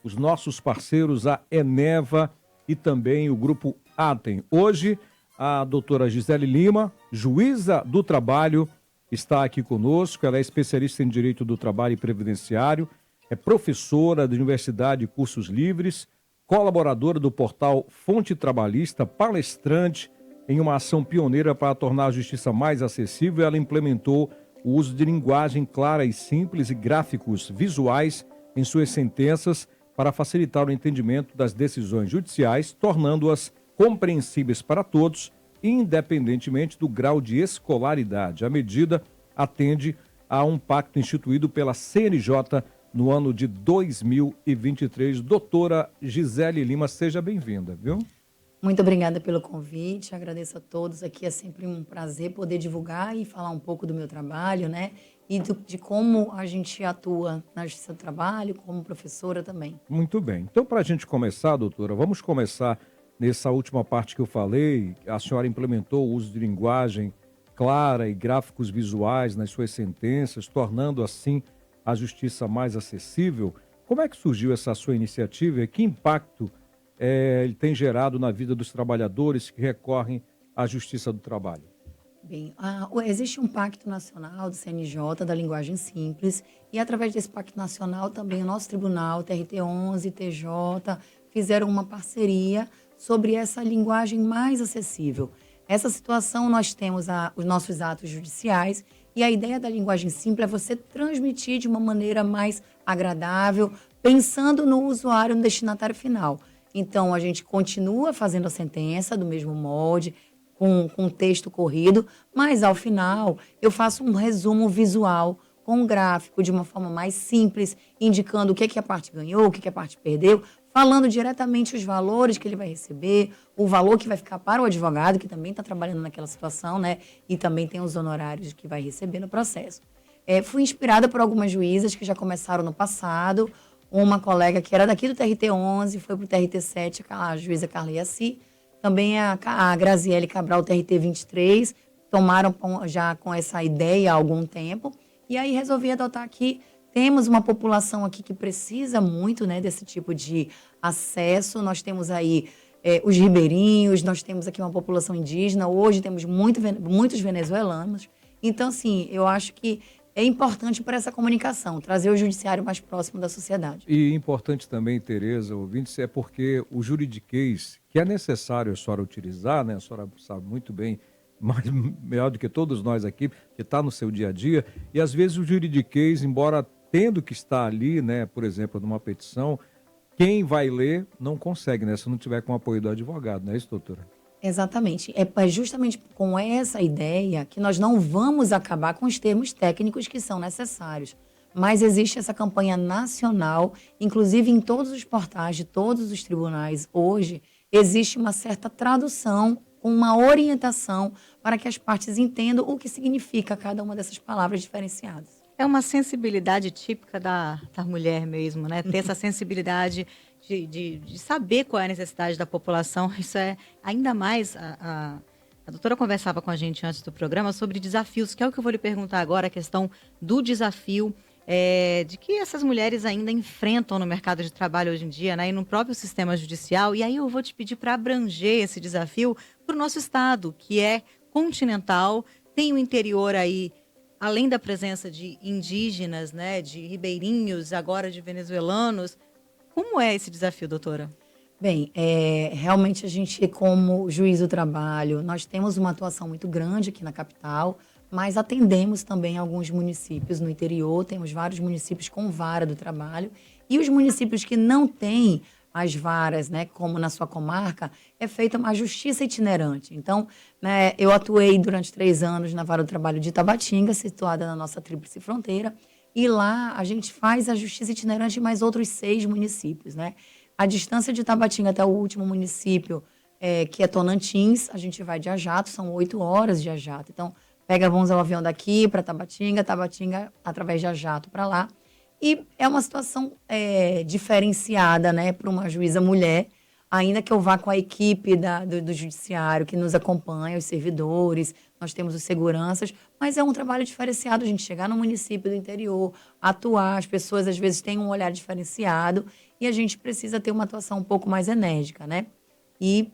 os nossos parceiros, a Eneva e também o Grupo Atem. Hoje, a doutora Gisele Lima, juíza do trabalho, está aqui conosco. Ela é especialista em Direito do Trabalho e Previdenciário, é professora da Universidade de Cursos Livres, colaboradora do portal Fonte Trabalhista, palestrante em uma ação pioneira para tornar a justiça mais acessível. Ela implementou o uso de linguagem clara e simples e gráficos visuais em suas sentenças para facilitar o entendimento das decisões judiciais, tornando-as compreensíveis para todos, independentemente do grau de escolaridade. A medida atende a um pacto instituído pela CNJ no ano de 2023. Doutora Gisele Lima, seja bem-vinda, viu? Muito obrigada pelo convite, agradeço a todos aqui, é sempre um prazer poder divulgar e falar um pouco do meu trabalho, né? E de como a gente atua na Justiça do Trabalho, como professora também. Muito bem. Então, para a gente começar, doutora, vamos começar nessa última parte que eu falei. A senhora implementou o uso de linguagem clara e gráficos visuais nas suas sentenças, tornando assim a justiça mais acessível. Como é que surgiu essa sua iniciativa e que impacto ele tem gerado na vida dos trabalhadores que recorrem à Justiça do Trabalho? Bem, existe um pacto nacional do CNJ, da linguagem simples, e através desse pacto nacional também o nosso tribunal, TRT11, TJ, fizeram uma parceria sobre essa linguagem mais acessível. Essa situação nós temos os nossos atos judiciais, e a ideia da linguagem simples é você transmitir de uma maneira mais agradável, pensando no usuário, no destinatário final. Então, a gente continua fazendo a sentença do mesmo molde, com texto corrido, mas ao final eu faço um resumo visual com um gráfico de uma forma mais simples, indicando o que a parte ganhou, o que a parte perdeu, falando diretamente os valores que ele vai receber, o valor que vai ficar para o advogado, que também está trabalhando naquela situação, né? E também tem os honorários que vai receber no processo. Fui inspirada por algumas juízas que já começaram no passado. Uma colega que era daqui do TRT11, foi para o TRT7, a juíza Carla Iaci. Também a Graziele Cabral, TRT23, tomaram já com essa ideia há algum tempo. E aí resolvi adotar aqui. Temos uma população aqui que precisa muito, né, desse tipo de acesso. Nós temos aí os ribeirinhos, nós temos aqui uma população indígena. Hoje temos muitos venezuelanos. Então, assim, eu acho que é importante para essa comunicação, trazer o judiciário mais próximo da sociedade. E importante também, Tereza, ouvintes, é porque o juridiquês, que é necessário a senhora utilizar, né? A senhora sabe muito bem, melhor do que todos nós aqui, que está no seu dia a dia, e às vezes o juridiquês, embora tendo que estar ali, né, por exemplo, numa petição, quem vai ler não consegue, né? Se não tiver com o apoio do advogado, não é isso, doutora? Exatamente. É justamente com essa ideia que nós não vamos acabar com os termos técnicos que são necessários. Mas existe essa campanha nacional, inclusive em todos os portais de todos os tribunais hoje, existe uma certa tradução, uma orientação para que as partes entendam o que significa cada uma dessas palavras diferenciadas. É uma sensibilidade típica da mulher mesmo, né? Ter essa sensibilidade de saber qual é a necessidade da população. Isso é ainda mais... A doutora conversava com a gente antes do programa sobre desafios, que é o que eu vou lhe perguntar agora, a questão do desafio de que essas mulheres ainda enfrentam no mercado de trabalho hoje em dia, né? E no próprio sistema judicial. E aí eu vou te pedir para abranger esse desafio para o nosso estado, que é continental, tem o interior aí, além da presença de indígenas, né, de ribeirinhos, agora de venezuelanos. Como é esse desafio, doutora? Bem, realmente a gente, como juiz do trabalho, nós temos uma atuação muito grande aqui na capital, mas atendemos também alguns municípios no interior, temos vários municípios com vara do trabalho, e os municípios que não têm as varas, né, como na sua comarca, é feita uma justiça itinerante. Então, né, eu atuei durante 3 anos na vara do trabalho de Tabatinga, situada na nossa tríplice fronteira, e lá a gente faz a justiça itinerante em mais outros 6 municípios, né? A distância de Tabatinga até o último município, que é Tonantins, a gente vai de a jato, são 8 horas de a jato. Então, vamos ao avião daqui para Tabatinga através de a jato para lá. E é uma situação diferenciada, né, para uma juíza mulher, ainda que eu vá com a equipe do judiciário que nos acompanha, os servidores, nós temos os seguranças, mas é um trabalho diferenciado, a gente chegar no município do interior, atuar, as pessoas às vezes têm um olhar diferenciado e a gente precisa ter uma atuação um pouco mais enérgica, né? E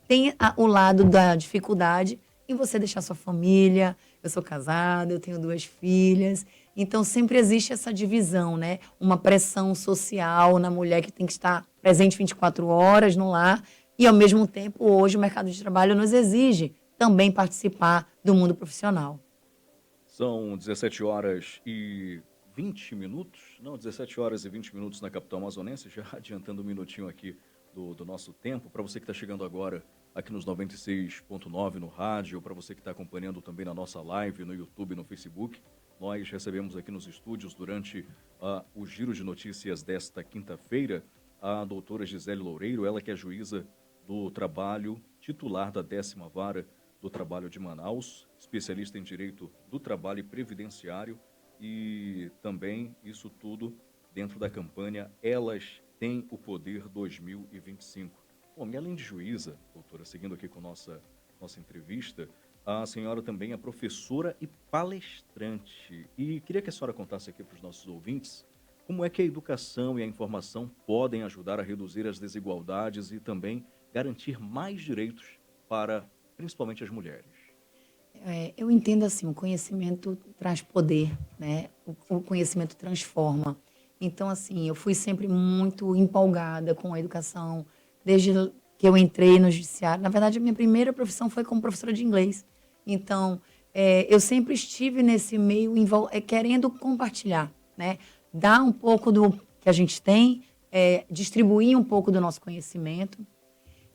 tem o lado da dificuldade em você deixar sua família. Eu sou casada, eu tenho 2 filhas, então sempre existe essa divisão, né? Uma pressão social na mulher que tem que estar presente 24 horas no lar, e ao mesmo tempo, hoje, o mercado de trabalho nos exige também participar do mundo profissional. São 17 horas e 20 minutos, não, 17 horas e 20 minutos na capital amazonense, já adiantando um minutinho aqui do nosso tempo. Para você que está chegando agora aqui nos 96.9 no rádio, para você que está acompanhando também na nossa live, no YouTube, no Facebook, nós recebemos aqui nos estúdios, durante o giro de notícias desta quinta-feira, a doutora Gisele Loureiro, ela que é juíza do trabalho, titular da 10ª Vara do Trabalho de Manaus, especialista em Direito do Trabalho e Previdenciário, e também isso tudo dentro da campanha Elas Têm o Poder 2025. Bom, e além de juíza, doutora, seguindo aqui com nossa entrevista, a senhora também é professora e palestrante. E queria que a senhora contasse aqui para os nossos ouvintes como é que a educação e a informação podem ajudar a reduzir as desigualdades e também garantir mais direitos para principalmente as mulheres. Eu entendo assim, o conhecimento traz poder, né? O conhecimento transforma. Então, assim, eu fui sempre muito empolgada com a educação, desde que eu entrei no judiciário. Na verdade, a minha primeira profissão foi como professora de inglês. Então, eu sempre estive nesse meio querendo compartilhar, né? Dar um pouco do que a gente tem, distribuir um pouco do nosso conhecimento.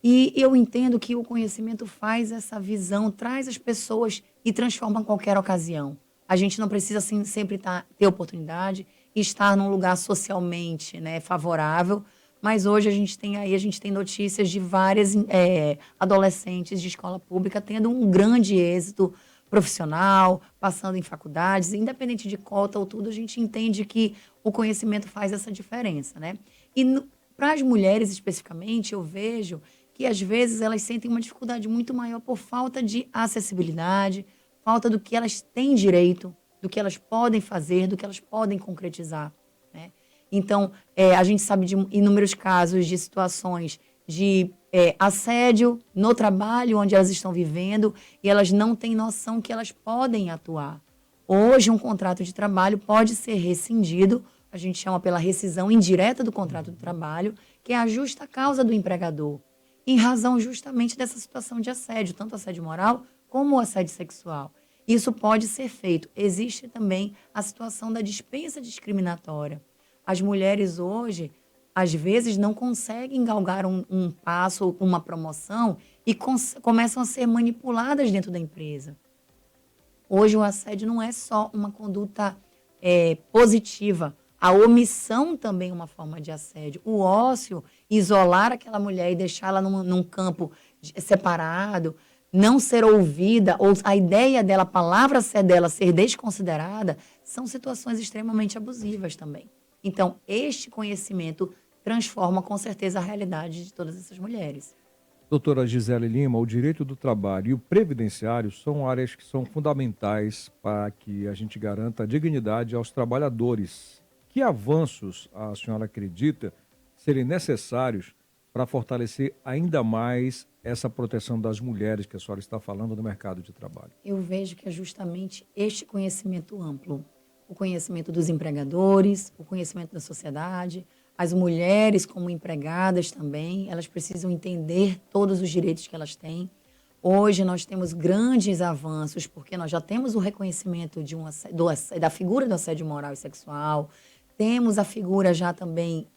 E eu entendo que o conhecimento faz essa visão, traz as pessoas e transforma em qualquer ocasião. A gente não precisa assim, sempre ter oportunidade e estar num lugar socialmente, né, favorável, mas hoje a gente tem notícias de várias adolescentes de escola pública tendo um grande êxito profissional, passando em faculdades, independente de cota ou tudo, a gente entende que o conhecimento faz essa diferença, né? E para as mulheres especificamente, eu vejo que às vezes elas sentem uma dificuldade muito maior por falta de acessibilidade, falta do que elas têm direito, do que elas podem fazer, do que elas podem concretizar, né? Então, a gente sabe de inúmeros casos de situações de assédio no trabalho onde elas estão vivendo e elas não têm noção que elas podem atuar. Hoje, um contrato de trabalho pode ser rescindido, a gente chama pela rescisão indireta do contrato de trabalho, que é a justa causa do empregador, em razão justamente dessa situação de assédio, tanto assédio moral como o assédio sexual. Isso pode ser feito. Existe também a situação da dispensa discriminatória. As mulheres hoje, às vezes, não conseguem galgar um passo ou uma promoção e começam a ser manipuladas dentro da empresa. Hoje, o assédio não é só uma conduta positiva. A omissão também é uma forma de assédio. O ócio, isolar aquela mulher e deixá-la num campo separado, não ser ouvida, ou a ideia dela, a palavra dela ser desconsiderada, são situações extremamente abusivas também. Então, este conhecimento transforma com certeza a realidade de todas essas mulheres. Doutora Gisele Lima, o direito do trabalho e o previdenciário são áreas que são fundamentais para que a gente garanta a dignidade aos trabalhadores. Que avanços a senhora acredita serem necessários para fortalecer ainda mais essa proteção das mulheres que a senhora está falando no mercado de trabalho? Eu vejo que é justamente este conhecimento amplo, o conhecimento dos empregadores, o conhecimento da sociedade, as mulheres como empregadas também, elas precisam entender todos os direitos que elas têm. Hoje nós temos grandes avanços, porque nós já temos o reconhecimento da figura do assédio moral e sexual, temos a figura já também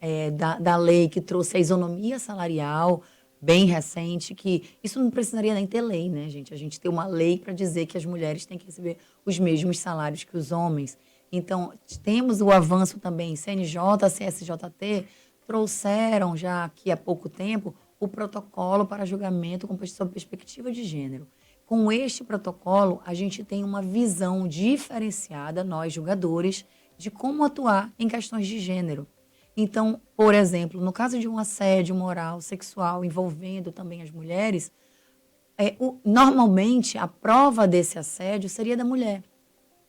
da lei que trouxe a isonomia salarial, bem recente, que isso não precisaria nem ter lei, né, gente? A gente tem uma lei para dizer que as mulheres têm que receber os mesmos salários que os homens. Então, temos o avanço também, CNJ, CSJT, trouxeram já aqui há pouco tempo o protocolo para julgamento sob perspectiva de gênero. Com este protocolo, a gente tem uma visão diferenciada, nós julgadores, de como atuar em questões de gênero. Então, por exemplo, no caso de um assédio moral, sexual, envolvendo também as mulheres, normalmente a prova desse assédio seria da mulher.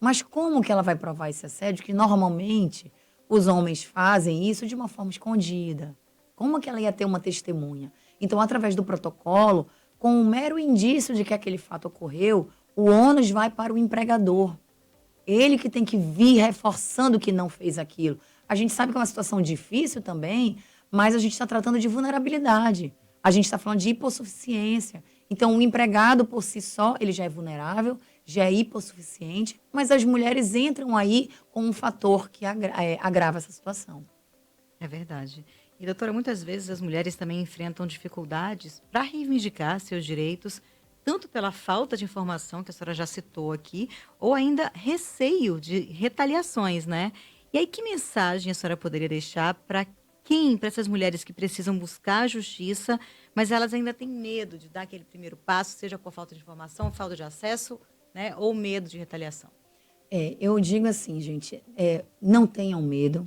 Mas como que ela vai provar esse assédio? Que normalmente os homens fazem isso de uma forma escondida? Como que ela ia ter uma testemunha? Então, através do protocolo, com o mero indício de que aquele fato ocorreu, o ônus vai para o empregador. Ele que tem que vir reforçando que não fez aquilo. A gente sabe que é uma situação difícil também, mas a gente está tratando de vulnerabilidade. A gente está falando de hipossuficiência. Então, o empregado, por si só, ele já é vulnerável, já é hipossuficiente, mas as mulheres entram aí com um fator que agrava essa situação. É verdade. E, doutora, muitas vezes as mulheres também enfrentam dificuldades para reivindicar seus direitos, tanto pela falta de informação, que a senhora já citou aqui, ou ainda receio de retaliações, né? E aí, que mensagem a senhora poderia deixar para essas mulheres que precisam buscar a justiça, mas elas ainda têm medo de dar aquele primeiro passo, seja por falta de informação, falta de acesso, né, ou medo de retaliação? Eu digo assim, gente, não tenham medo.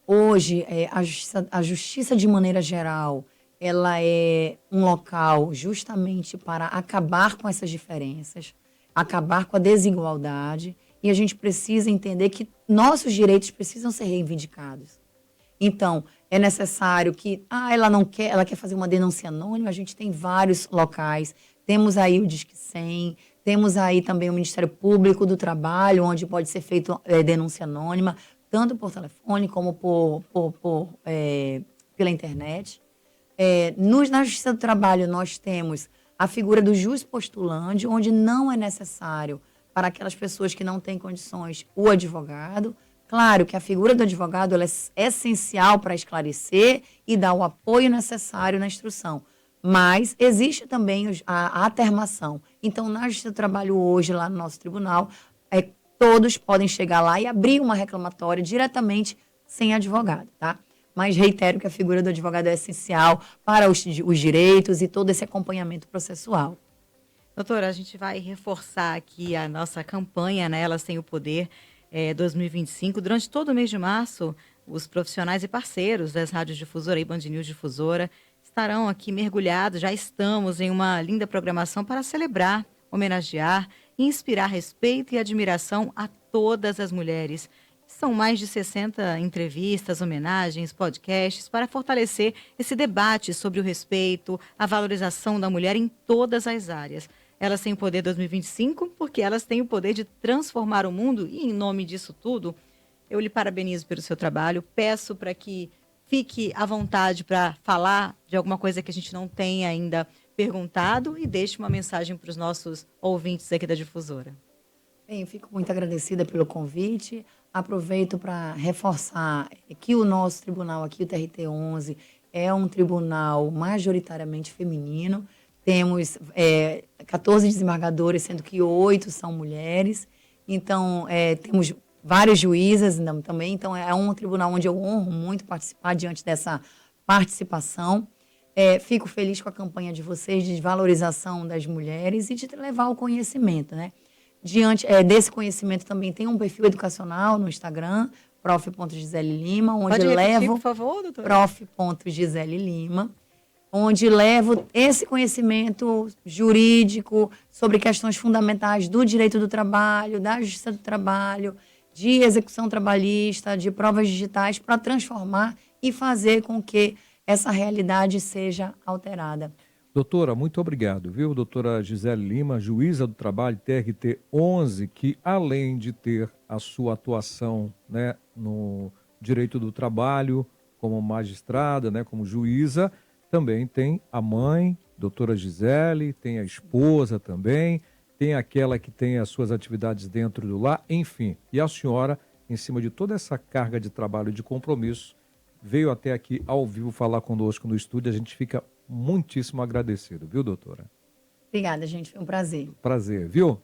Hoje, a justiça, de maneira geral, ela é um local justamente para acabar com essas diferenças, acabar com a desigualdade, e a gente precisa entender que nossos direitos precisam ser reivindicados. Então, é necessário que, ela não quer, ela quer fazer uma denúncia anônima, a gente tem vários locais, temos aí o Disque 100, temos aí também o Ministério Público do Trabalho, onde pode ser feita denúncia anônima, tanto por telefone como pela internet. Na Justiça do Trabalho, nós temos a figura do jus postulante, onde não é necessário, para aquelas pessoas que não têm condições, o advogado. Claro que a figura do advogado ela é essencial para esclarecer e dar o apoio necessário na instrução. Mas existe também a atermação. Então, na Justiça do Trabalho hoje, lá no nosso tribunal, todos podem chegar lá e abrir uma reclamatória diretamente sem advogado, tá? Mas reitero que a figura do advogado é essencial para os direitos e todo esse acompanhamento processual. Doutora, a gente vai reforçar aqui a nossa campanha, né? Elas têm o poder 2025. Durante todo o mês de março, os profissionais e parceiros das rádios difusora e Band News Difusora estarão aqui mergulhados, já estamos em uma linda programação para celebrar, homenagear e inspirar respeito e admiração a todas as mulheres. São mais de 60 entrevistas, homenagens, podcasts para fortalecer esse debate sobre o respeito, a valorização da mulher em todas as áreas. Elas têm o poder 2025 porque elas têm o poder de transformar o mundo e, em nome disso tudo, eu lhe parabenizo pelo seu trabalho, peço para que fique à vontade para falar de alguma coisa que a gente não tenha ainda perguntado e deixe uma mensagem para os nossos ouvintes aqui da Difusora. Bem, fico muito agradecida pelo convite. Aproveito para reforçar que o nosso tribunal aqui, o TRT11, é um tribunal majoritariamente feminino. Temos 14 desembargadores, sendo que 8 são mulheres. Então, temos várias juízas também. Então, é um tribunal onde eu honro muito participar diante dessa participação. Fico feliz com a campanha de vocês de valorização das mulheres e de levar o conhecimento, né? Diante desse conhecimento também tem um perfil educacional no Instagram, prof.Gisele Lima, onde Pode repetir, levo por favor, doutora? prof.Gisele Lima, onde levo esse conhecimento jurídico sobre questões fundamentais do direito do trabalho, da justiça do trabalho, de execução trabalhista, de provas digitais, para transformar e fazer com que essa realidade seja alterada. Doutora, muito obrigado, viu? Doutora Gisele Lima, juíza do trabalho TRT 11, que além de ter a sua atuação, né, no direito do trabalho, como magistrada, né, como juíza, também tem a mãe, doutora Gisele, tem a esposa também, tem aquela que tem as suas atividades dentro do lar, enfim. E a senhora, em cima de toda essa carga de trabalho e de compromisso, veio até aqui ao vivo falar conosco no estúdio. A gente fica muitíssimo agradecido, viu, doutora? Obrigada, gente. Foi um prazer. Prazer, viu?